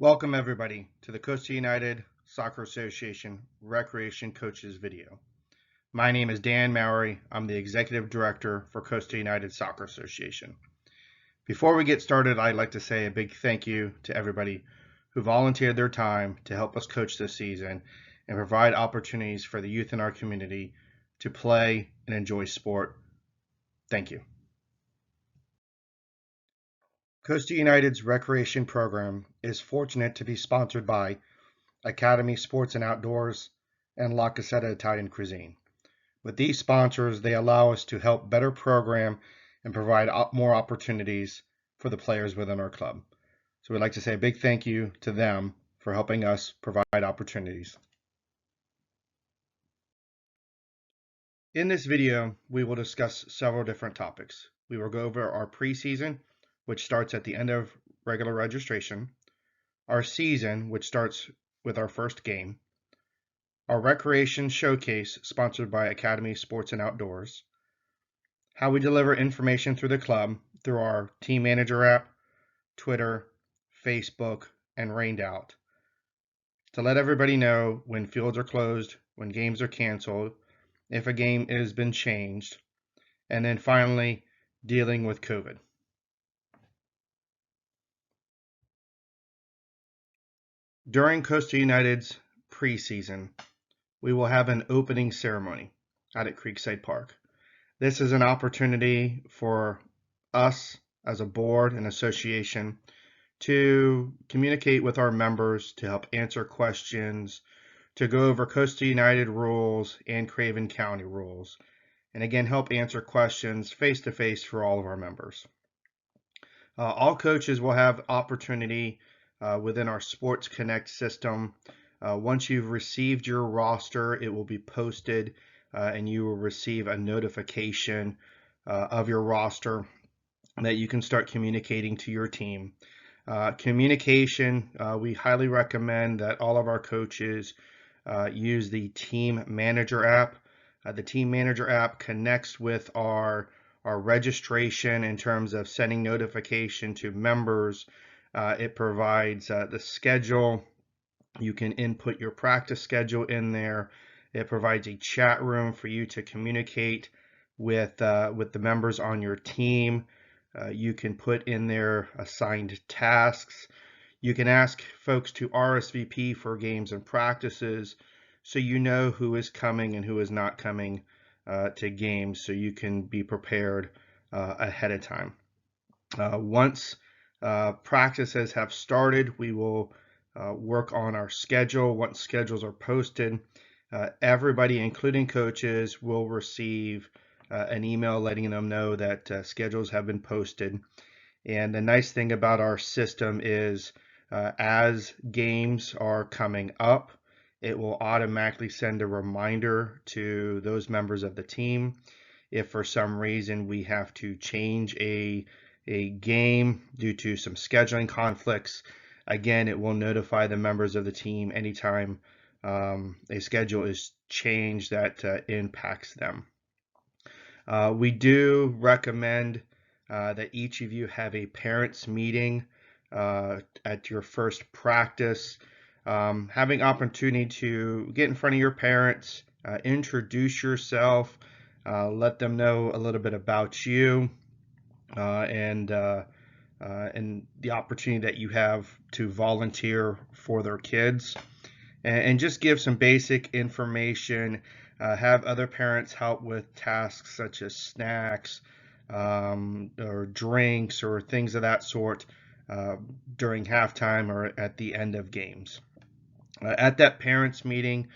Welcome everybody to the Coastal United Soccer Association Recreation Coaches video. My name is Dan Mowry. I'm the Executive Director for Coastal United Soccer Association. Before we get started, I'd like to say a big thank you to everybody who volunteered their time to help us coach this season and provide opportunities for the youth in our community to play and enjoy sport. Thank you. Coastal United's recreation program is fortunate to be sponsored by Academy Sports and Outdoors, and La Casetta Italian Cuisine. With these sponsors, they allow us to help better program and provide more opportunities for the players within our club. So we'd like to say a big thank you to them for helping us provide opportunities. In this video, we will discuss several different topics. We will go over our preseason, which starts at the end of regular registration, our season, which starts with our first game, our recreation showcase sponsored by Academy Sports and Outdoors, how we deliver information through the club through our team manager app, Twitter, Facebook, and Rained Out, to let everybody know when fields are closed, when games are canceled, if a game has been changed, and then finally dealing with COVID. During Coastal United's preseason, we will have an opening ceremony out at Creekside Park. This is an opportunity for us as a board and association to communicate with our members, to help answer questions, to go over Coastal United rules and Craven County rules, and again, help answer questions face-to-face for all of our members. All coaches will have opportunity within our Sports Connect system. Once you've received your roster, it will be posted and you will receive a notification of your roster that you can start communicating to your team. Communication, we highly recommend that all of our coaches use the Team Manager app. The Team Manager app connects with our registration in terms of sending notification to members. It provides the schedule. You can input your practice schedule in there. It provides a chat room for you to communicate with the members on your team. You can put in there assigned tasks. You can ask folks to RSVP for games and practices so you know who is coming and who is not coming to games, so you can be prepared ahead of time. Once practices have started, we will work on our schedule. Once schedules are posted, everybody, including coaches, will receive an email letting them know that schedules have been posted. And the nice thing about our system is as games are coming up, it will automatically send a reminder to those members of the team. If for some reason we have to change a game due to some scheduling conflicts, again, it will notify the members of the team anytime a schedule is changed that impacts them. We do recommend that each of you have a parents meeting at your first practice. Having opportunity to get in front of your parents, introduce yourself, let them know a little bit about you, and the opportunity that you have to volunteer for their kids, and just give some basic information. Have other parents help with tasks such as snacks or drinks or things of that sort during halftime or at the end of games. At that parents meeting,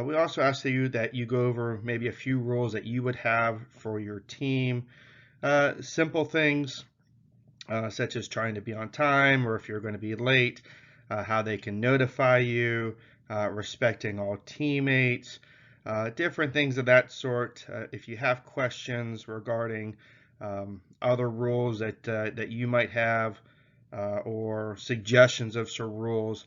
we also ask that you go over maybe a few rules that you would have for your team. Simple things such as trying to be on time, or if you're going to be late, how they can notify you, respecting all teammates, different things of that sort. If you have questions regarding other rules that you might have or suggestions of some rules,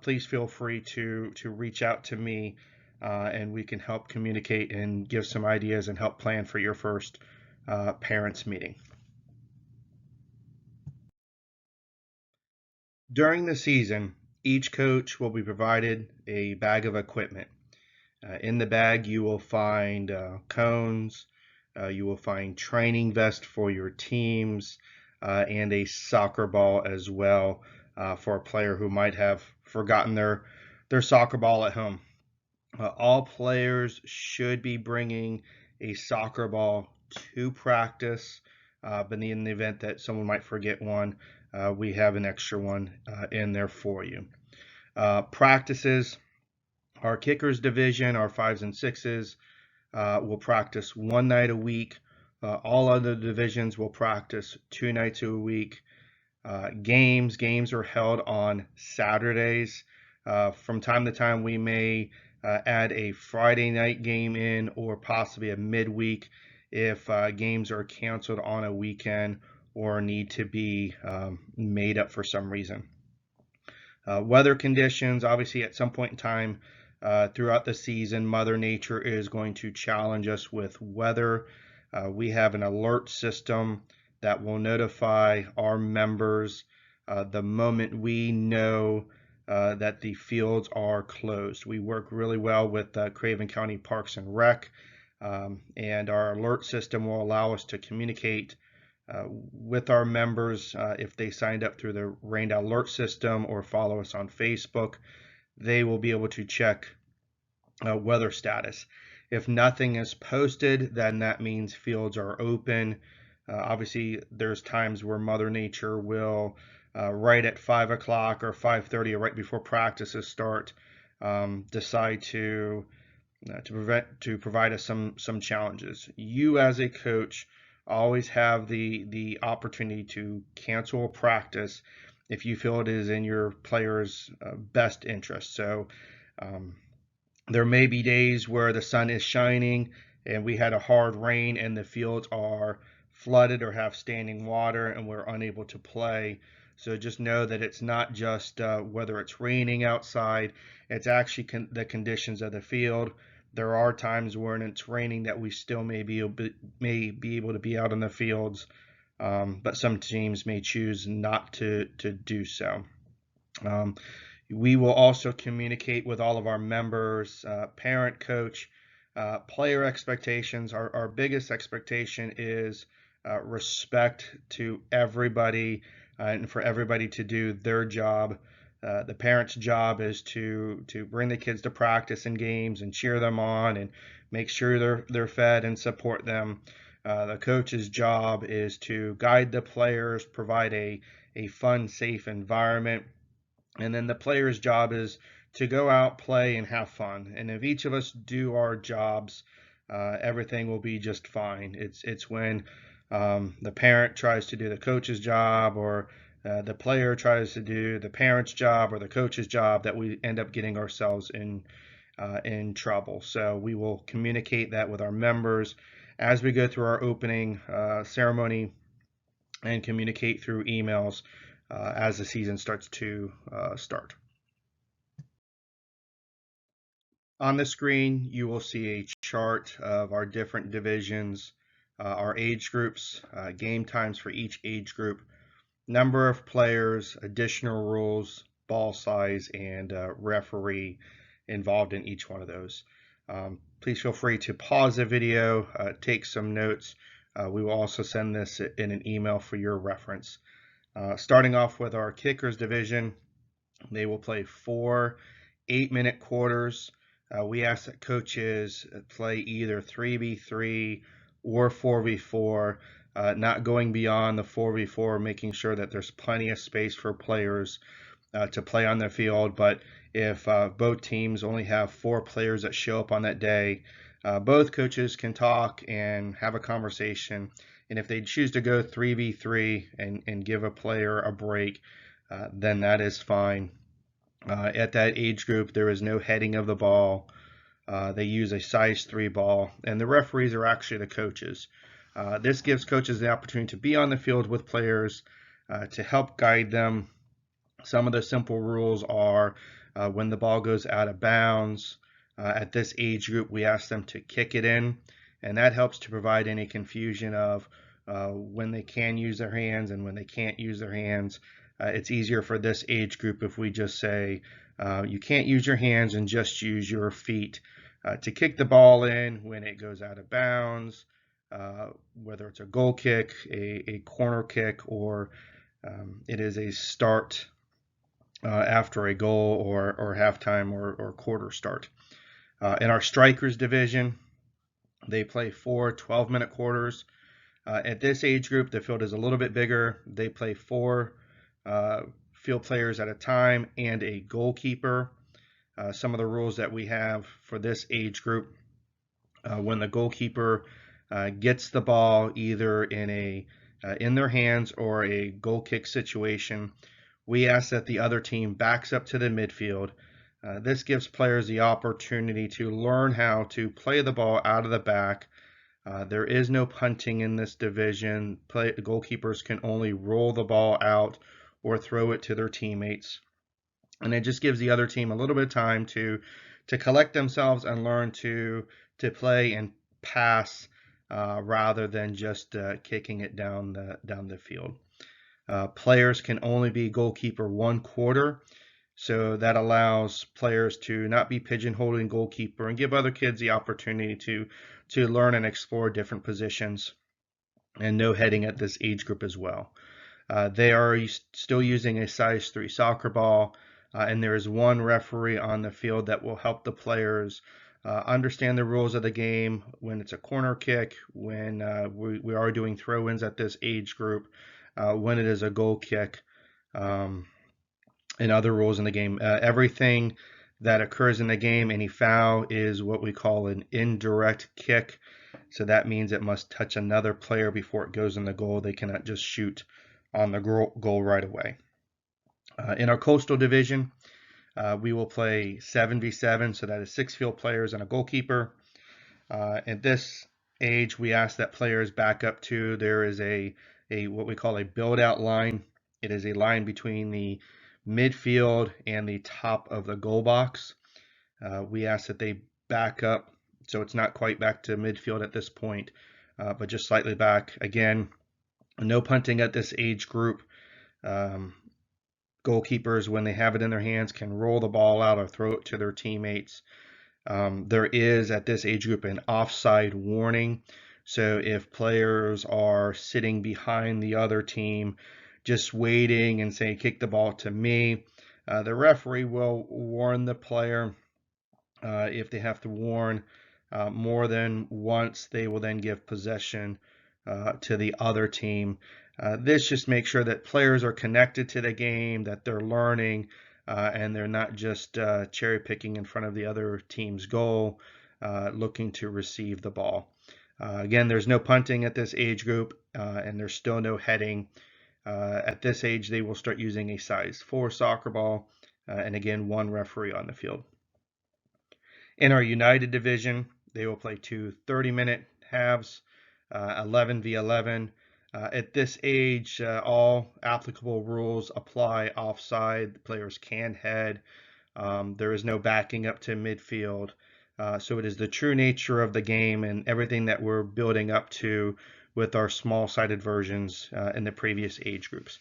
please feel free to reach out to me and we can help communicate and give some ideas and help plan for your first parents meeting. During the season, each coach will be provided a bag of equipment. In the bag, you will find cones, you will find training vest for your teams, and a soccer ball as well for a player who might have forgotten their soccer ball at home. All players should be bringing a soccer ball to practice, but in the event that someone might forget one, we have an extra one in there for you. Practices, our kickers division, our 5s and 6s, will practice one night a week. All other divisions will practice 2 nights a week. Games are held on Saturdays. From time to time, we may add a Friday night game in, or possibly a midweek if games are canceled on a weekend or need to be made up for some reason. Weather conditions, obviously at some point in time throughout the season, Mother Nature is going to challenge us with weather. We have an alert system that will notify our members the moment we know that the fields are closed. We work really well with Craven County Parks and Rec, and our alert system will allow us to communicate with our members. If they signed up through the Rain Alert system or follow us on Facebook, they will be able to check weather status. If nothing is posted, then that means fields are open. Obviously, there's times where Mother Nature will, right at 5 o'clock or 5:30, or right before practices start, decide to provide us some challenges. You, as a coach, always have the opportunity to cancel a practice if you feel it is in your players' best interest. So there may be days where the sun is shining and we had a hard rain and the fields are flooded or have standing water and we're unable to play. So just know that it's not just whether it's raining outside, it's actually the conditions of the field. There are times when it's raining that we still may be able to be out in the fields, but some teams may choose not to do so. We will also communicate with all of our members, parent, coach, player expectations. Our biggest expectation is respect to everybody and for everybody to do their job. The parent's job is to bring the kids to practice and games and cheer them on and make sure they're fed and support them. The coach's job is to guide the players, provide a fun, safe environment. And then the player's job is to go out, play, and have fun. And if each of us do our jobs, everything will be just fine. It's when the parent tries to do the coach's job, or the player tries to do the parent's job or the coach's job, that we end up getting ourselves in trouble. So we will communicate that with our members as we go through our opening ceremony, and communicate through emails as the season starts to start. On the screen, you will see a chart of our different divisions, our age groups, game times for each age group, number of players, additional rules, ball size, and referee involved in each one of those. Please feel free to pause the video, take some notes. We will also send this in an email for your reference. Starting off with our kickers division, they will play 4 8-minute quarters. We ask that coaches play either 3v3 or 4v4, not going beyond the 4v4, making sure that there's plenty of space for players to play on the field. But if both teams only have 4 players that show up on that day, both coaches can talk and have a conversation. And if they choose to go 3v3 and give a player a break, then that is fine. At that age group, there is no heading of the ball. They use a size 3 ball, and the referees are actually the coaches. This gives coaches the opportunity to be on the field with players to help guide them. Some of the simple rules are when the ball goes out of bounds. At this age group, we ask them to kick it in, and that helps to provide any confusion of when they can use their hands and when they can't use their hands. It's easier for this age group if we just say you can't use your hands and just use your feet to kick the ball in when it goes out of bounds, whether it's a goal kick, a corner kick, or it is a start after a goal or halftime or quarter start. In our strikers division, they play 4 12-minute quarters. At this age group, the field is a little bit bigger. They play 4 field players at a time and a goalkeeper. Some of the rules that we have for this age group: when the goalkeeper gets the ball either in their hands or a goal kick situation, we ask that the other team backs up to the midfield. This gives players the opportunity to learn how to play the ball out of the back. There is no punting in this division. Goalkeepers can only roll the ball out or throw it to their teammates. And it just gives the other team a little bit of time to collect themselves and learn to play and pass rather than just kicking it down the field. Players can only be goalkeeper 1 quarter, so that allows players to not be pigeonholed goalkeeper and give other kids the opportunity to learn and explore different positions, and no heading at this age group as well. They are still using a size 3 soccer ball, and there is 1 referee on the field that will help the players understand the rules of the game when it's a corner kick, when we are doing throw-ins at this age group, when it is a goal kick, and other rules in the game. Everything that occurs in the game, any foul, is what we call an indirect kick. So that means it must touch another player before it goes in the goal. They cannot just shoot on the goal right away. In our coastal division, we will play 7v7, so that is 6 field players and a goalkeeper. At this age, we ask that players back up to, there is a what we call a build-out line. It is a line between the midfield and the top of the goal box. We ask that they back up, so it's not quite back to midfield at this point, but just slightly back. Again, no punting at this age group. Goalkeepers, when they have it in their hands, can roll the ball out or throw it to their teammates. There is, at this age group, an offside warning. So if players are sitting behind the other team, just waiting and saying, kick the ball to me, the referee will warn the player. If they have to warn more than once, they will then give possession to the other team. This just makes sure that players are connected to the game, that they're learning, and they're not just cherry picking in front of the other team's goal, looking to receive the ball. Again, there's no punting at this age group, and there's still no heading. At this age, they will start using a size 4 soccer ball, and again, 1 referee on the field. In our United division, they will play 2 30-minute halves, 11v11. At this age, all applicable rules apply offside. The players can head. There is no backing up to midfield. So it is the true nature of the game and everything that we're building up to with our small-sided versions in the previous age groups.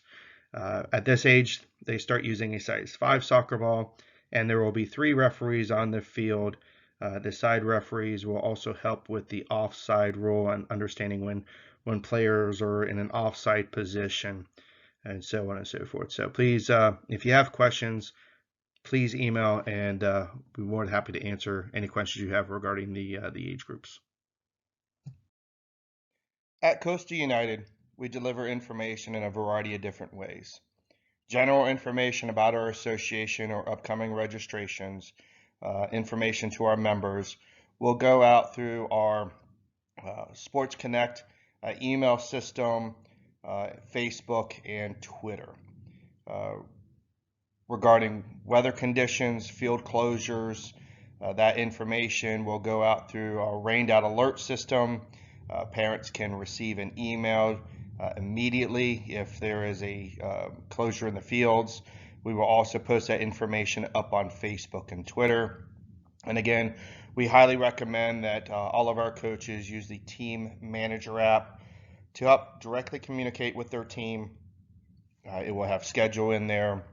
At this age, they start using a size 5 soccer ball, and there will be 3 referees on the field. The side referees will also help with the offside rule and understanding when players are in an offside position, and so on and so forth. So please, if you have questions, please email, and we'll be more than happy to answer any questions you have regarding the age groups. At Coastal United, we deliver information in a variety of different ways. General information about our association or upcoming registrations, information to our members, will go out through our Sports Connect email system, Facebook, and Twitter. Regarding weather conditions, field closures, that information will go out through our rained out alert system. Parents can receive an email immediately if there is a closure in the fields. We will also post that information up on Facebook and Twitter. And again, we highly recommend that all of our coaches use the Team Manager app to help directly communicate with their team It will have schedule in there.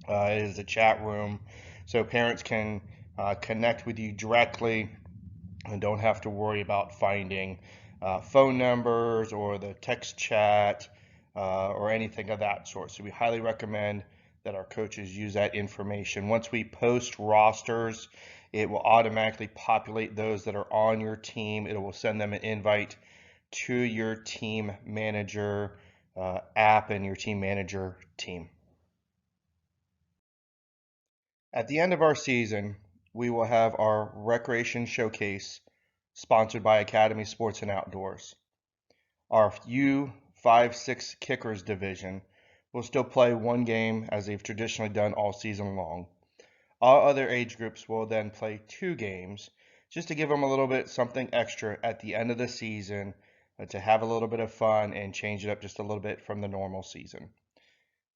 It is a chat room, so parents can connect with you directly and don't have to worry about finding phone numbers or the text chat or anything of that sort. So we highly recommend that our coaches use that information. Once we post rosters, it will automatically populate those that are on your team. It will send them an invite to your team manager app and your team manager team. At the end of our season, we will have our Recreation Showcase sponsored by Academy Sports and Outdoors. Our U5-6 Kickers division will still play one game as they've traditionally done all season long. All other age groups will then play 2 games just to give them a little bit something extra at the end of the season to have a little bit of fun and change it up just a little bit from the normal season.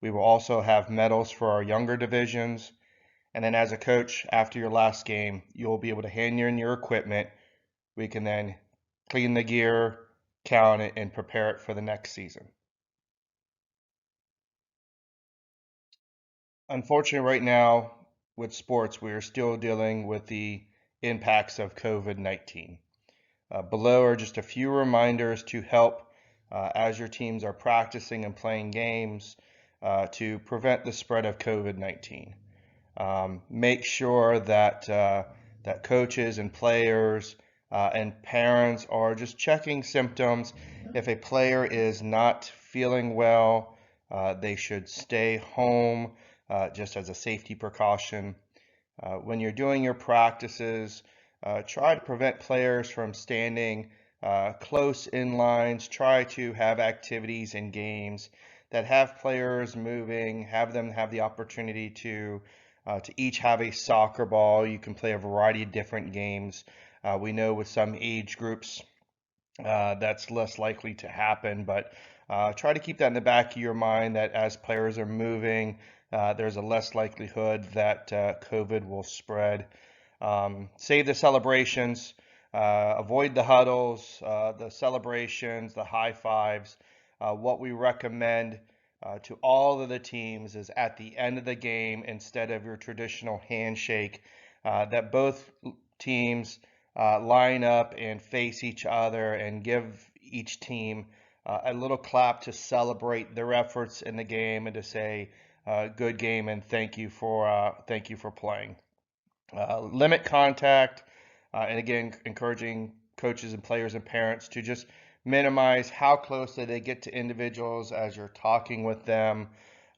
We will also have medals for our younger divisions. And then as a coach, after your last game, you'll be able to hand in your equipment. We can then clean the gear, count it, and prepare it for the next season. Unfortunately, right now with sports, we are still dealing with the impacts of COVID-19. Below are just a few reminders to help as your teams are practicing and playing games to prevent the spread of COVID-19. Make sure that that coaches and players and parents are just checking symptoms. If a player is not feeling well, they should stay home just as a safety precaution. When you're doing your practices, try to prevent players from standing close in lines. Try to have activities and games that have players moving, have them have the opportunity to each have a soccer ball. You can play a variety of different games. We know with some age groups that's less likely to happen, but try to keep that in the back of your mind that as players are moving, there's a less likelihood that COVID will spread. Save the celebrations, avoid the huddles, the celebrations, the high fives. What we recommend to all of the teams is at the end of the game, instead of your traditional handshake, that both teams line up and face each other and give each team a little clap to celebrate their efforts in the game and to say good game and thank you for playing. Limit contact, and again, encouraging coaches and players and parents to just minimize how closely they get to individuals as you're talking with them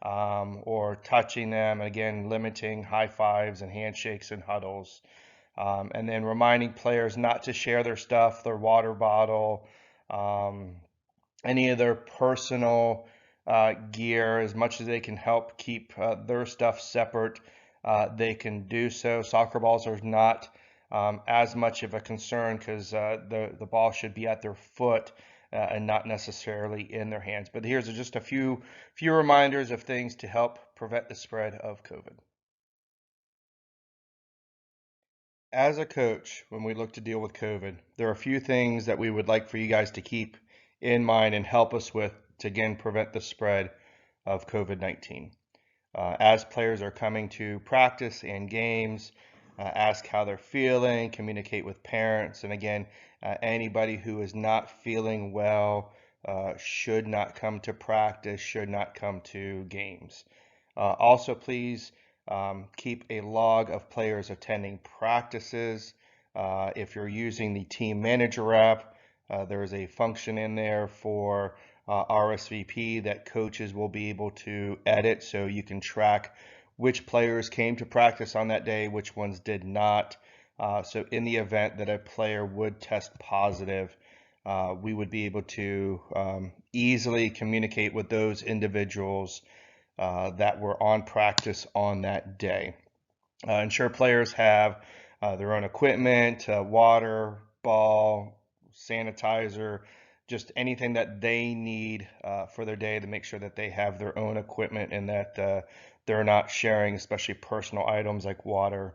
or touching them. And again, limiting high fives and handshakes and huddles. And then reminding players not to share their stuff, their water bottle, any of their personal gear, as much as they can help keep their stuff separate. They can do so. Soccer balls are not as much of a concern because the ball should be at their foot and not necessarily in their hands. But here's just a few reminders of things to help prevent the spread of COVID. As a coach, when we look to deal with COVID, there are a few things that we would like for you guys to keep in mind and help us with to again prevent the spread of COVID-19. As players are coming to practice and games, ask how they're feeling, communicate with parents, and again, anybody who is not feeling well should not come to practice, should not come to games. Also, please keep a log of players attending practices. If you're using the Team Manager app, there is a function in there for RSVP that coaches will be able to edit, so you can track which players came to practice on that day, which ones did not. So in the event that a player would test positive, we would be able to easily communicate with those individuals that were on practice on that day. Ensure players have their own equipment, water, ball, sanitizer, just anything that they need for their day to make sure that they have their own equipment and that they're not sharing, especially personal items like water.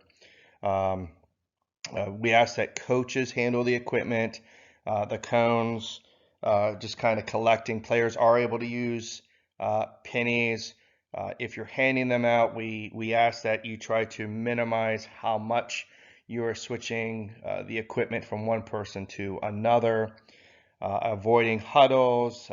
We ask that coaches handle the equipment, the cones, just kind of collecting. Players are able to use pennies. If you're handing them out, we ask that you try to minimize how much you are switching the equipment from one person to another, avoiding huddles,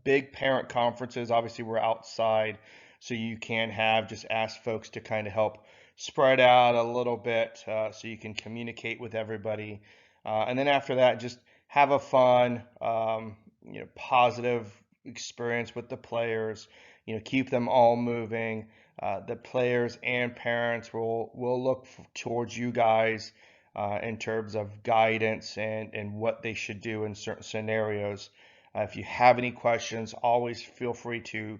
big parent conferences. Obviously, we're outside, so you can just ask folks to kind of help spread out a little bit so you can communicate with everybody. And then after that, just have a fun, positive experience with the players. Keep them all moving. The players and parents will look towards you guys in terms of guidance and what they should do in certain scenarios. If you have any questions, always feel free to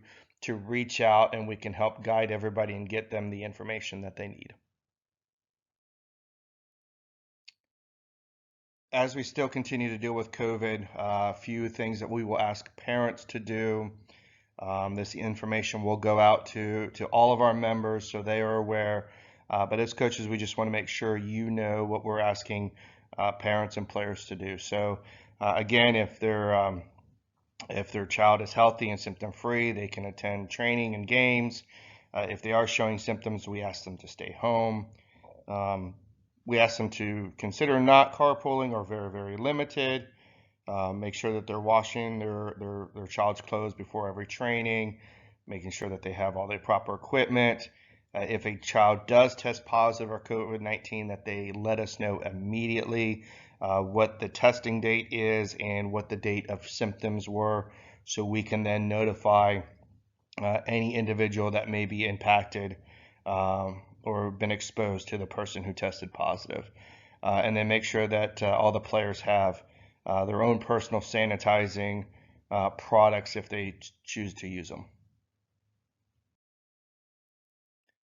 reach out and we can help guide everybody and get them the information that they need. As we still continue to deal with COVID, a few things that we will ask parents to do. This information will go out to all of our members so they are aware. But as coaches, we just want to make sure you know what we're asking parents and players to do. So again, if their child is healthy and symptom free, they can attend training and games. If they are showing symptoms, we ask them to stay home. We ask them to consider not carpooling or very, very limited. Make sure that they're washing their child's clothes before every training, making sure that they have all their proper equipment. If a child does test positive for COVID-19, that they let us know immediately what the testing date is and what the date of symptoms were, so we can then notify any individual that may be impacted or been exposed to the person who tested positive. And then make sure that all the players have their own personal sanitizing products if they choose to use them.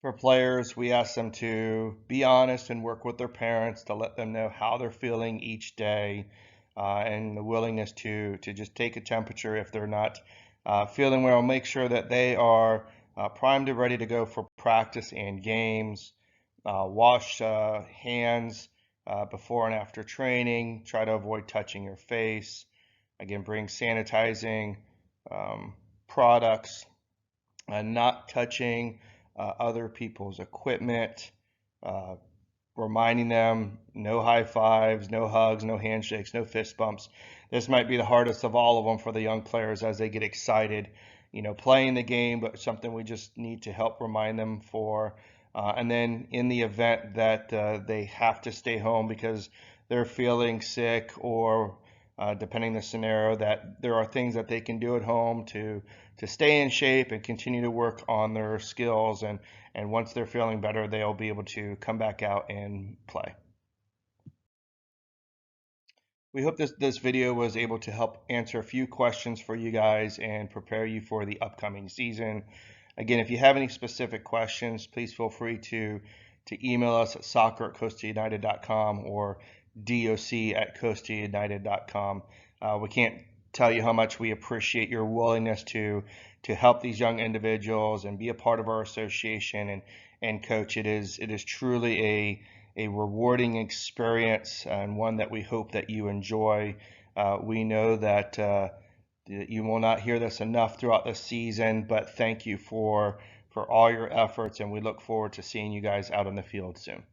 For players, we ask them to be honest and work with their parents to let them know how they're feeling each day, and the willingness to just take a temperature if they're not feeling well. Make sure that they are primed and ready to go for practice and games. Wash hands before and after training. Try to avoid touching your face. Again, bring sanitizing products. Not touching other people's equipment, reminding them no high fives, no hugs, no handshakes, no fist bumps. This might be the hardest of all of them for the young players as they get excited, playing the game, but something we just need to help remind them for. And then in the event that they have to stay home because they're feeling sick or depending the scenario, that there are things that they can do at home to stay in shape and continue to work on their skills. And once they're feeling better, they'll be able to come back out and play. We hope this video was able to help answer a few questions for you guys and prepare you for the upcoming season. Again, if you have any specific questions, please feel free to email us at soccer@coastaunited.com or doc@coastaunited.com. We can't tell you how much we appreciate your willingness to help these young individuals and be a part of our association. And coach, it is truly a rewarding experience and one that we hope that you enjoy. We know that you will not hear this enough throughout the season, but thank you for all your efforts, and we look forward to seeing you guys out on the field soon.